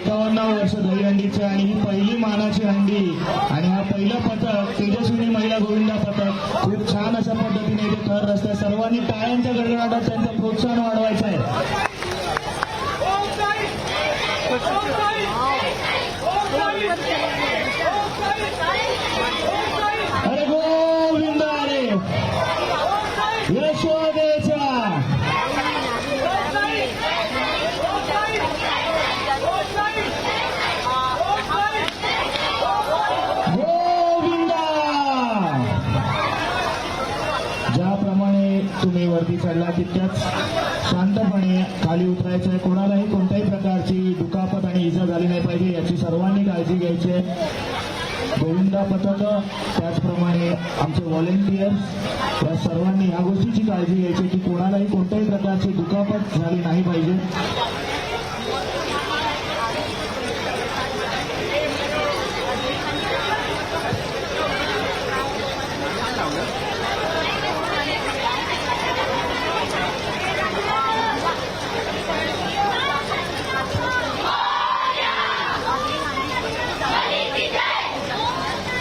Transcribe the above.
51 वर्ष दहीहंडीचे आणि ही पहिली मानाची हंडी आणि हा पहिलं पथक तेजस्विनी महिला गोविंदा पथक खूप छान अशा पद्धतीने इथे थर रस्त्यात सर्वांनी टाळ्यांच्या गडगडाटात त्यांचं प्रोत्साहन वाढवायचं आहे. अरे गोविंदा रे यशोदेचा ज्याप्रमाणे तुम्ही वरती चढला तितक्याच शांतपणे खाली उतरायचं आहे. कोणालाही कोणत्याही प्रकारची दुखापत आणि इजा झाली नाही पाहिजे याची सर्वांनी काळजी घ्यायची आहे. गोविंदा पथक त्याचप्रमाणे आमचे व्हॉलेंटियर्स या सर्वांनी या गोष्टीची काळजी घ्यायची की कोणालाही कोणत्याही प्रकारची दुखापत झाली नाही पाहिजे.